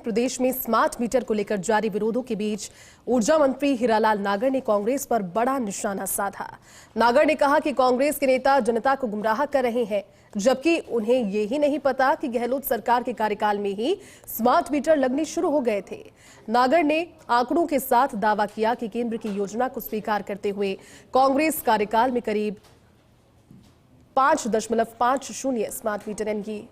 प्रदेश में smart meter को लेकर जारी विरोधों के बीच ऊर्जा मंत्री हीरालाल नागर ने कांग्रेस पर बड़ा निशाना साधा। नागर ने कहा कि कांग्रेस के नेता जनता को गुमराह कर रहे हैं, जबकि उन्हें ये ही नहीं पता कि गहलोत सरकार के कार्यकाल में ही स्मार्ट मीटर लगने शुरू हो गए थे। नागर ने आंकड़ों के साथ दावा किया कि केंद्र की योजना को स्वीकार करते हुए कांग्रेस कार्यकाल में करीब 5.50 स्मार्ट मीटर यानी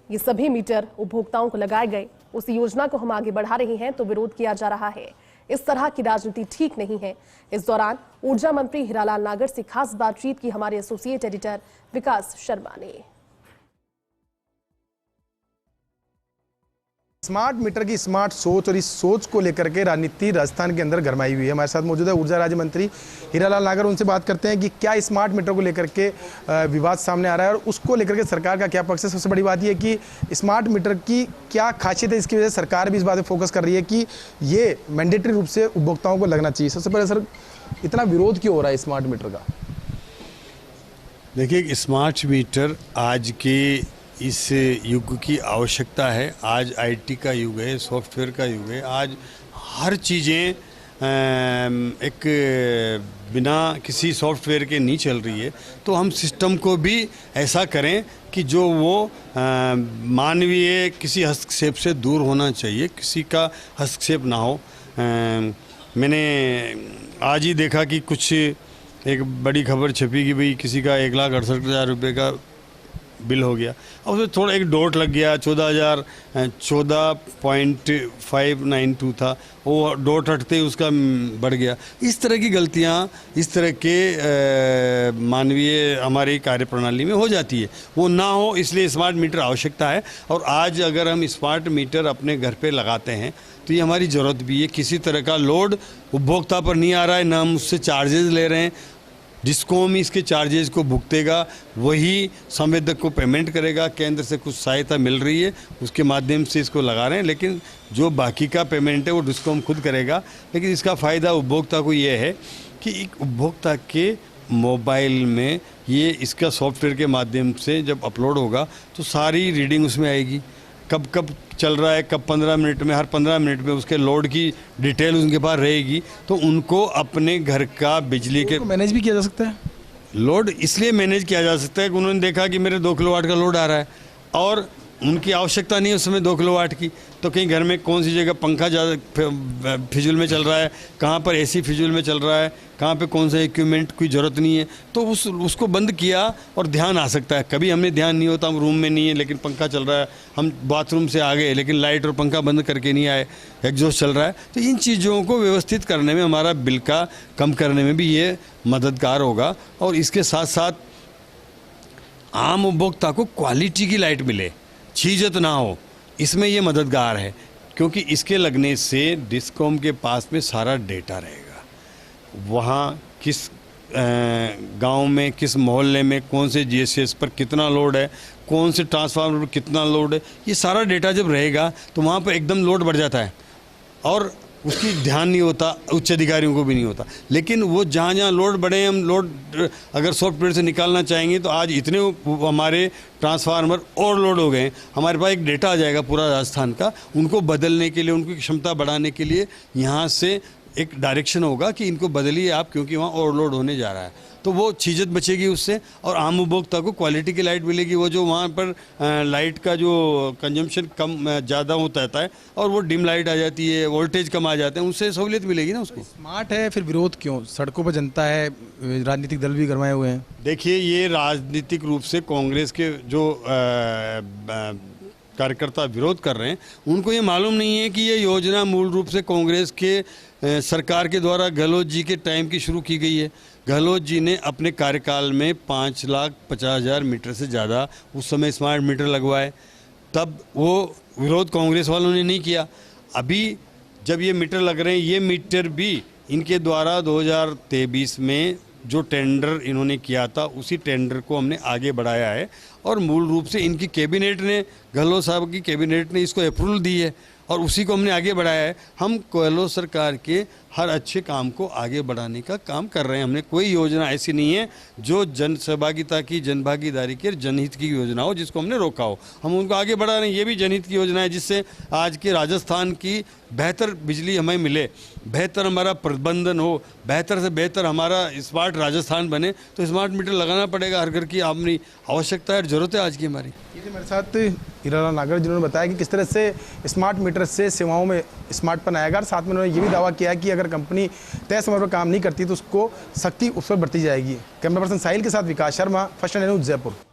ये सभी मीटर उपभोक्ताओं को लगाए गए। उस योजना को हम आगे बढ़ा रहे हैं तो विरोध किया जा रहा है। इस तरह की राजनीति ठीक नहीं है। इस दौरान ऊर्जा मंत्री हीरालाल नागर से खास बातचीत की हमारे एसोसिएट एडिटर विकास शर्मा ने। स्मार्ट मीटर की स्मार्ट सोच और इस सोच को लेकर के राजनीति राजस्थान के अंदर गरमाई हुई है। हमारे साथ मौजूद है ऊर्जा राज्य मंत्री हीरालाल नागर। उनसे बात करते हैं कि क्या स्मार्ट मीटर को लेकर के विवाद सामने आ रहा है और उसको लेकर के सरकार का क्या पक्ष है। सबसे बड़ी बात यह है कि स्मार्ट मीटर की क्या खासियत है, इसकी वजह से सरकार भी इस बात पर फोकस कर रही है कि ये मैंडेटरी रूप से उपभोक्ताओं को लगना चाहिए। सबसे पहले सर, इतना विरोध क्यों हो रहा है स्मार्ट मीटर का? देखिए, स्मार्ट मीटर आज के इस युग की आवश्यकता है। आज आईटी का युग है, सॉफ्टवेयर का युग है। आज हर चीज़ें एक बिना किसी सॉफ्टवेयर के नहीं चल रही है। तो हम सिस्टम को भी ऐसा करें कि जो वो मानवीय किसी हस्तक्षेप से दूर होना चाहिए, किसी का हस्तक्षेप ना हो। मैंने आज ही देखा कि कुछ एक बड़ी खबर छपी कि भाई किसी का 1,68,000 रुपये का बिल हो गया और उसमें थोड़ा एक डॉट लग गया। 14,592 था, वो डॉट हटते ही उसका बढ़ गया। इस तरह की गलतियाँ इस तरह के मानवीय हमारी कार्यप्रणाली में हो जाती है, वो ना हो इसलिए स्मार्ट मीटर आवश्यकता है। और आज अगर हम स्मार्ट मीटर अपने घर पे लगाते हैं तो ये हमारी ज़रूरत भी है। किसी तरह का लोड उपभोक्ता पर नहीं आ रहा है, ना हम उससे चार्जेस ले रहे हैं। डिस्कॉम इसके चार्जेस को भुगतेगा, वही संवेदक को पेमेंट करेगा। केंद्र से कुछ सहायता मिल रही है, उसके माध्यम से इसको लगा रहे हैं, लेकिन जो बाकी का पेमेंट है वो डिस्कॉम खुद करेगा। लेकिन इसका फ़ायदा उपभोक्ता को ये है कि एक उपभोक्ता के मोबाइल में ये इसका सॉफ्टवेयर के माध्यम से जब अपलोड होगा तो सारी रीडिंग उसमें आएगी। कब कब चल रहा है, कब 15 मिनट में, हर 15 मिनट में उसके लोड की डिटेल उनके पास रहेगी। तो उनको अपने घर का बिजली के मैनेज भी किया जा सकता है। लोड इसलिए मैनेज किया जा सकता है कि उन्होंने देखा कि मेरे 2 किलोवाट का लोड आ रहा है और उनकी आवश्यकता नहीं है उस समय 2 किलोवाट की। तो कहीं घर में कौन सी जगह पंखा ज़्यादा फिजूल में चल रहा है, कहाँ पर एसी फिजूल में चल रहा है, कहाँ पे कौन सा इक्विपमेंट की ज़रूरत नहीं है, तो उसको बंद किया और ध्यान आ सकता है। कभी हमें ध्यान नहीं होता, हम रूम में नहीं है लेकिन पंखा चल रहा है, हम बाथरूम से आ गए लेकिन लाइट और पंखा बंद करके नहीं आए, एग्जॉस्ट चल रहा है। तो इन चीज़ों को व्यवस्थित करने में, हमारा बिल का कम करने में भी ये मददगार होगा। और इसके साथ साथ आम उपभोक्ता को क्वालिटी की लाइट मिले, छीजत ना हो, इसमें ये मददगार है। क्योंकि इसके लगने से डिस्कॉम के पास में सारा डेटा रहेगा, वहाँ किस गांव में, किस मोहल्ले में कौन से जीएसएस पर कितना लोड है, कौन से ट्रांसफार्मर पर कितना लोड है, ये सारा डेटा जब रहेगा तो वहाँ पर एकदम लोड बढ़ जाता है और उसकी ध्यान नहीं होता, उच्च अधिकारियों को भी नहीं होता। लेकिन वो जहाँ जहाँ लोड बढ़े, हम लोड अगर सॉफ्टवेयर से निकालना चाहेंगे तो आज इतने हमारे ट्रांसफार्मर और लोड हो गए, हमारे पास एक डेटा आ जाएगा पूरा राजस्थान का। उनको बदलने के लिए, उनकी क्षमता बढ़ाने के लिए यहाँ से एक डायरेक्शन होगा कि इनको बदलिए आप, क्योंकि वहाँ ओवरलोड होने जा रहा है। तो वो चीज़त बचेगी उससे और आम उपभोक्ता को क्वालिटी की लाइट मिलेगी। वो जो वहाँ पर लाइट का जो कंजम्पशन कम ज़्यादा होता है और वो डिम लाइट आ जाती है, वोल्टेज कम आ जाते हैं, उससे सहूलियत मिलेगी ना उसको। स्मार्ट है, फिर विरोध क्यों? सड़कों पर जनता है, राजनीतिक दल भी गरमाए हुए हैं। देखिए, ये राजनीतिक रूप से कांग्रेस के जो कार्यकर्ता विरोध कर रहे हैं, उनको ये मालूम नहीं है कि ये योजना मूल रूप से कांग्रेस के सरकार के द्वारा गहलोत जी के टाइम की शुरू की गई है। गहलोत जी ने अपने कार्यकाल में 5,50,000 मीटर से ज़्यादा उस समय स्मार्ट मीटर लगवाए, तब वो विरोध कांग्रेस वालों ने नहीं किया। अभी जब ये मीटर लग रहे हैं, ये मीटर भी इनके द्वारा 2023 में जो टेंडर इन्होंने किया था, उसी टेंडर को हमने आगे बढ़ाया है और मूल रूप से इनकी कैबिनेट ने, गहलोत साहब की कैबिनेट ने इसको अप्रूवल दी है और उसी को हमने आगे बढ़ाया है। हम गहलोत सरकार के हर अच्छे काम को आगे बढ़ाने का काम कर रहे हैं। हमने कोई योजना ऐसी नहीं है जो जन सहभागिता की, जन भागीदारी की, जनहित की योजना हो जिसको हमने रोका हो। हम उनको आगे बढ़ा रहे हैं। ये भी जनहित की योजना है जिससे आज के राजस्थान की बेहतर बिजली हमें मिले, बेहतर हमारा प्रबंधन हो, बेहतर से बेहतर हमारा स्मार्ट राजस्थान बने। तो स्मार्ट मीटर लगाना पड़ेगा, हर घर की अपनी आवश्यकता है और ज़रूरत है आज की हमारी। ये थे मेरे साथ हीरालाल नागर जिन्होंने बताया कि किस तरह से स्मार्ट मीटर से सेवाओं में स्मार्टपन आएगा और साथ में उन्होंने ये भी दावा किया कि अगर कंपनी तय समय पर काम नहीं करती तो उसको सख्ती उस पर बरती जाएगी। कैमरा पर्सन साहिल के साथ विकास शर्मा, फर्स्ट न्यूज़ जयपुर।